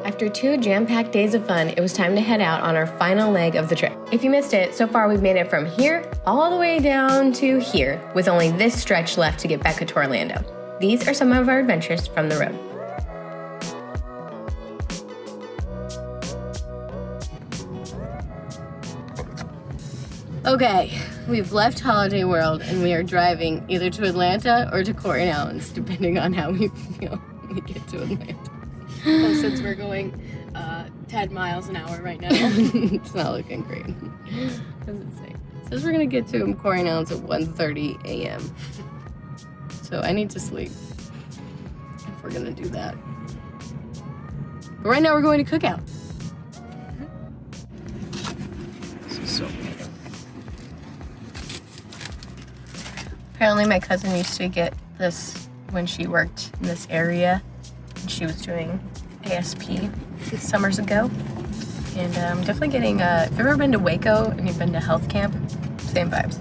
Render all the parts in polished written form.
After 2 jam-packed days of fun, it was time to head out on our final leg of the trip. If you missed it, so far we've made it from here all the way down to here, with only this stretch left to get Bekah to Orlando. These are some of our adventures from the road. Okay, we've left Holiday World and we are driving either to Atlanta or to Corydon, depending on how we feel when we get to Atlanta. Well, since we're going 10 miles an hour right now. It's not looking great. What does it say? It says we're gonna get to Corydon at 1:30 a.m. So I need to sleep if we're gonna do that. But right now we're going to Cookout. This is so weird. Apparently my cousin used to get this when she worked in this area. And she was doing ASP summers ago. And I'm definitely getting, if you've ever been to Waco and you've been to health camp, same vibes.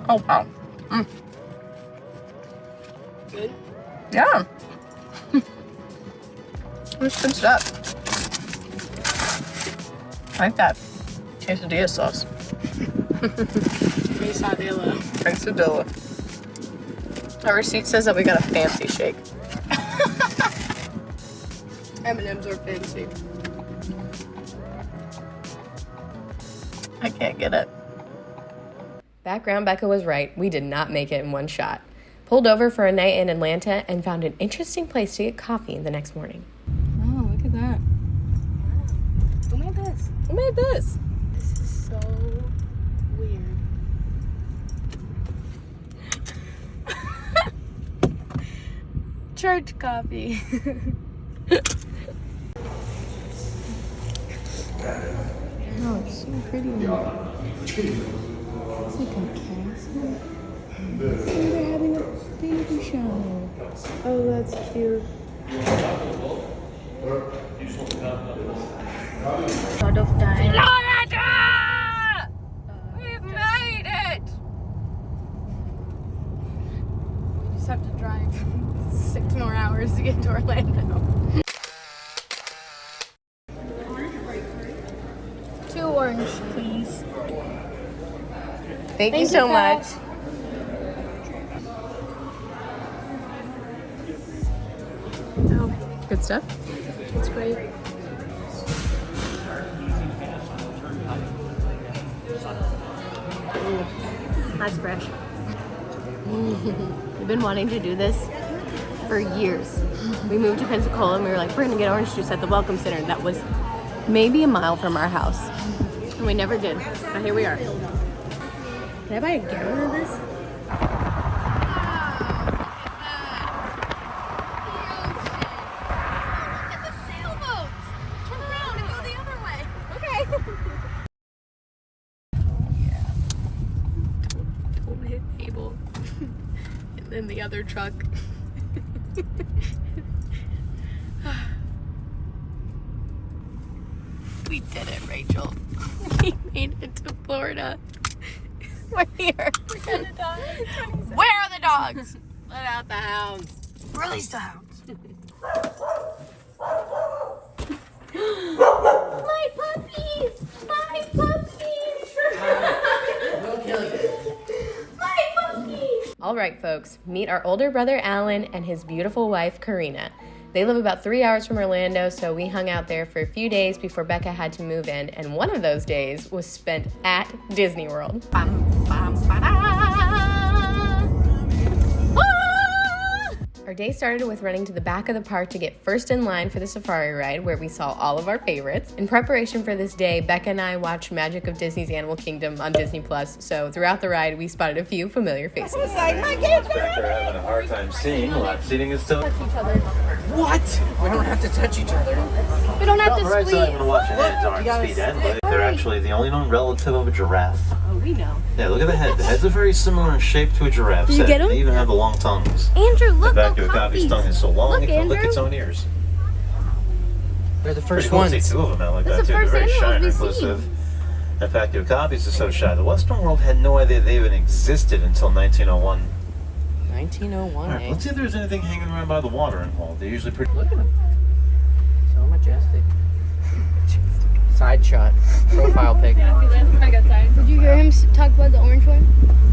Oh wow. Good? Yeah. It's good stuff. I like that quesadilla sauce. Quesadilla. Quesadilla. Our receipt says that we got a fancy shake. M&M's are fancy. I can't get it. Background Bekah was right. We did not make it in one shot. Pulled over for a night in Atlanta and found an interesting place to get coffee the next morning. Oh, look at that. Who made this? Who made this? This is so weird. Church coffee. Oh, it's so pretty. It's like a castle. They're having a baby shower. Oh, that's cute. Lot of time. Florida! We've made it! We just have to drive 6 more hours to get to Orlando. 2 orange, please. Thank you so much. Oh, Good stuff. it's great. That's fresh. We've been wanting to do this for years. We moved to Pensacola and we were like, we're gonna get orange juice at the Welcome Center. That was maybe a mile from our house. And we never did, but here we are. Can I buy a gallon of this? In the other truck. We did it, Rachel. We made it to Florida. We're here. We're gonna die. Where are the dogs? Let out the hounds. Release the hounds. My puppies! My puppies! We'll kill you. My puppies! All right, folks. Meet our older brother, Alan, and his beautiful wife, Karina. They live about 3 hours from Orlando, so we hung out there for a few days before Bekah had to move in, and one of those days was spent at Disney World. Bum, bum, Our day started with running to the back of the park to get first in line for the safari ride, where we saw all of our favorites. In preparation for this day, Bekah and I watched Magic of Disney's Animal Kingdom on Disney+, so throughout the ride, we spotted a few familiar faces. Back there having a hard time seeing. Lap seating is still. What? We don't have to touch each other. We don't have to Right, so I'm squeeze. gonna watch your heads aren't speed end, but they're actually the only known relative of a giraffe. Oh, we know. Yeah, look at the head. The heads are very similar in shape to a giraffe's you head. get 'em? They even have the long tongues. Andrew, look, The back go of a copy's puppies. tongue is so long Look, it can lick Andrew. its own ears. They're the Pretty first cool to ones. see 2 of them out like That's that the too. They're first very shy and animals we've reclusive. In fact, your copies are so shy. The Western world had no idea they even existed until 1901. 1901. Alright, let's see if there's anything hanging around by the water involved. They're usually pretty. Look at him. So majestic. Side shot. Profile pic. Did you hear him talk about the orange one?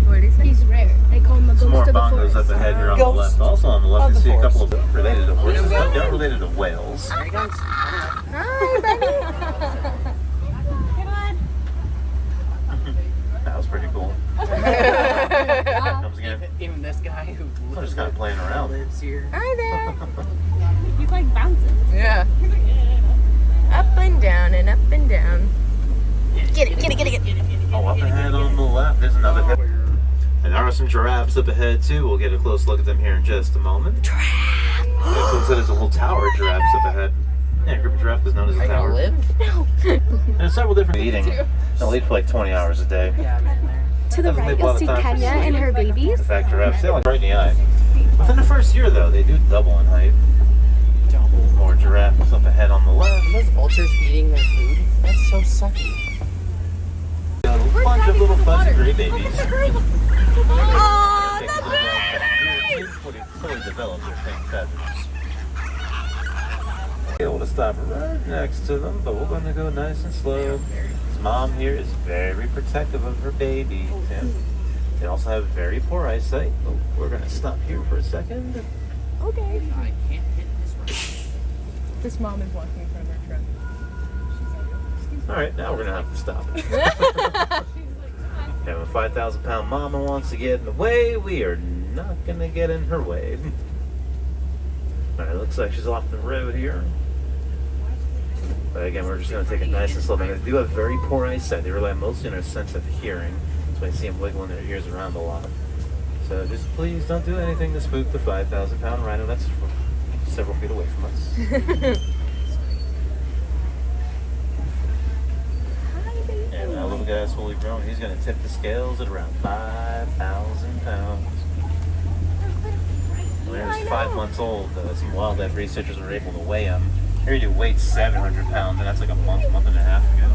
What did he say? He's rare. They call him a Some ghost more of the bongos forest. up ahead here on the Ghost left. Also on the left, of you the see a couple forest. of related to horses, but they're related to whales. There he comes. Hi, buddy. That was pretty cool. Comes again. Even this guy who I'm just kind of playing around. lives here. Hi there. He's like bouncing. Yeah. Up and down and up and down. Get it. Oh, up ahead on the left, there's another head. And there are some giraffes up ahead too. We'll get a close look at them here in just a moment. Giraffe! So there's a whole tower of giraffes up ahead. Yeah, a group of giraffe is known as a Are you gonna tower. live? There's several different eating. They'll eat for like 20 hours a day. Yeah, I'm in there. To the Doesn't right, make a lot you'll of see time for Kenya sleep. and her babies. In fact, giraffes, they like right in the eye. Within the first year though, they do double in height. Double. More giraffes up ahead on the left. Are those vultures eating their food? That's so sucky. Got a bunch of little fuzzy gray babies. Oh, Takes a little while to fully develop their pink feathers. Be able to stop right next to them, but we're going to go nice and slow. His mom here is very protective of her baby. Yeah. They also have very poor eyesight. Oh, we're going to stop here for a second. okay. I can't hit this one. This mom is walking in front of our truck. All right, now we're going to have to stop. If a 5,000-pound mama wants to get in the way, we are not going to get in her way. All right, looks like she's off the road here. But again, we're just going to take it nice and slow. They do have very poor eyesight. They rely mostly on their sense of hearing. That's why you see them wiggling their ears around a lot. So just please don't do anything to spook the 5,000-pound rhino that's several feet away from us. And now little guy's fully grown. He's going to tip the scales at around 5,000 pounds. When he was 5 months old, some wildlife researchers were able to weigh him. Here he weighed 700 pounds, and that's like a month and a half ago.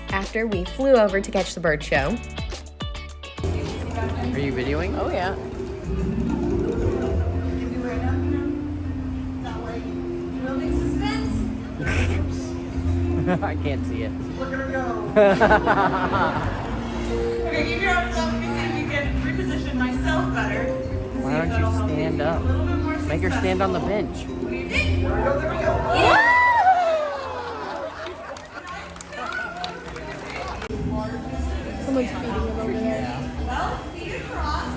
After we flew over to catch the bird show. Are you videoing? Oh yeah. I can't see it. Look at her go. Okay, keep your arms up. Let me see if you can reposition myself better. Why don't you stand up? Make her stand on the bench. There we go, there we go. Someone's feeding him over there. Well, feet across.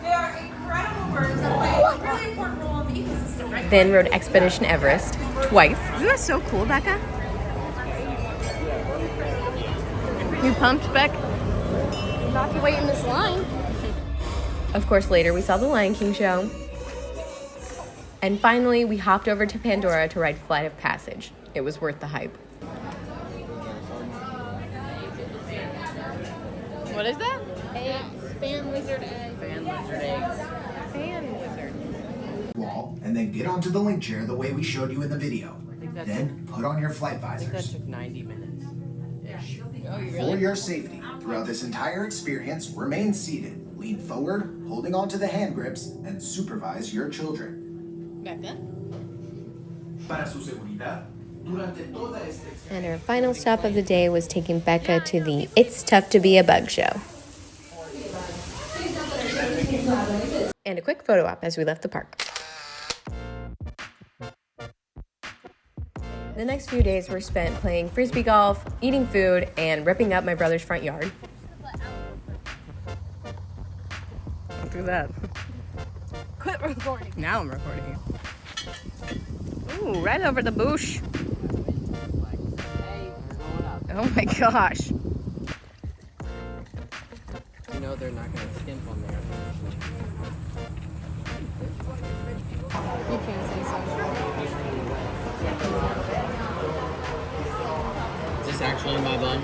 They are incredible birds that play a really important role in the ecosystem, right? Then rode Expedition Everest twice. Isn't that so cool, Bekah? You pumped, Beck? Not to wait in this line. Of course, later we saw the Lion King show. And finally, we hopped over to Pandora to ride Flight of Passage. It was worth the hype. What is that? Eggs. Fan lizard egg. Fan lizard eggs. Fan lizard. Wall, and then get onto the link chair the way we showed you in the video. that Then put on your flight I think that visors. took 90 minutes. Ish. For your safety, throughout this entire experience, remain seated, lean forward, holding onto the hand grips, and supervise your children. Bekah? Para su seguridad, durante toda esta And our final stop of the day was taking Bekah to the It's Tough to Be a Bug show. And a quick photo op as we left the park. The next few days were spent playing Frisbee golf, eating food, and ripping up my brother's front yard. Don't do that. Quit recording. Now I'm recording you. Ooh, right over the bush. Oh my gosh. You know they're not going to skimp on there. You can't say so. Is this actually my bum?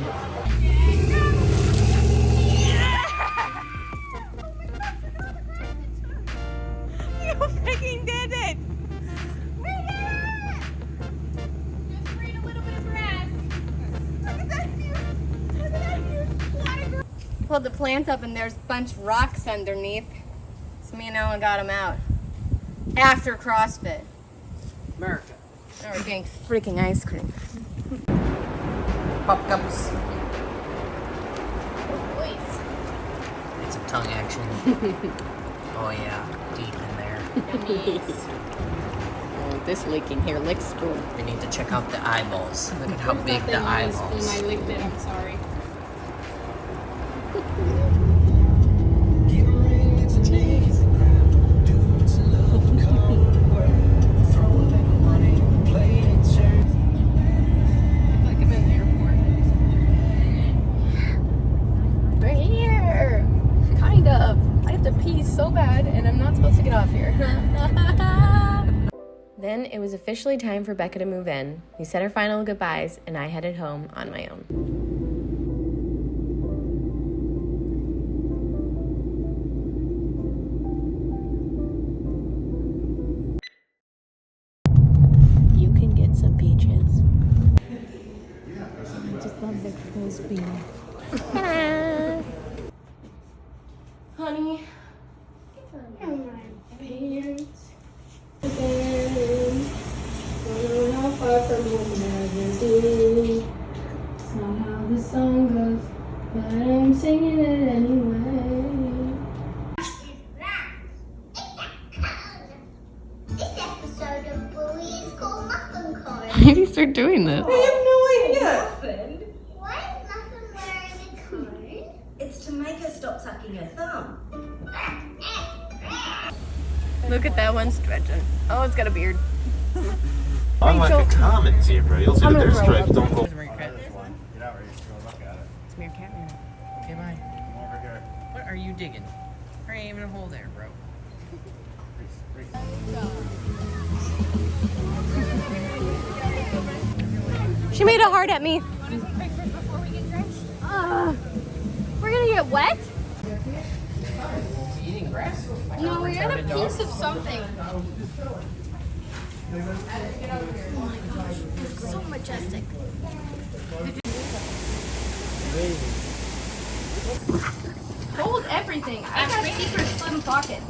You freaking did it! Just read a little bit of grass. pulled the plants up and there's a bunch of rocks underneath. So me and Ellen got them out. After CrossFit. America. Now we're getting freaking ice cream. Pop cups. Boys. Need some tongue action. Oh yeah, deep in there. Oh, this leaking here licks spoon. We need to check out the eyeballs. Look at how big the eyeballs. I licked it, I'm sorry. Like I'm in the airport. We're here. Kind of. I have to pee so bad and I'm not supposed to get off here. Then it was officially time for Bekah to move in. We said our final goodbyes and I headed home on my own. You can get some peaches. I just love the Frisbee. Honey, my pants. How far from home never did. It's not how the song goes, but I'm singing it anyway. This episode of Bully is called Muffin Corn. Why did you start doing this? Why is Muffin wearing a cone? It's to make her stop sucking her thumb. Look at that one stretching. Oh, it's got a beard. Unlike a common zebra, you'll see that their stripes don't go. It's Meerkat. It's Meerkat. Okay, bye. What are you digging? There ain't even a hole there, bro. She made a heart at me. We're gonna get wet? Eating grass? No, we got a piece of something. So majestic. Hold everything. I got secret slim pocket.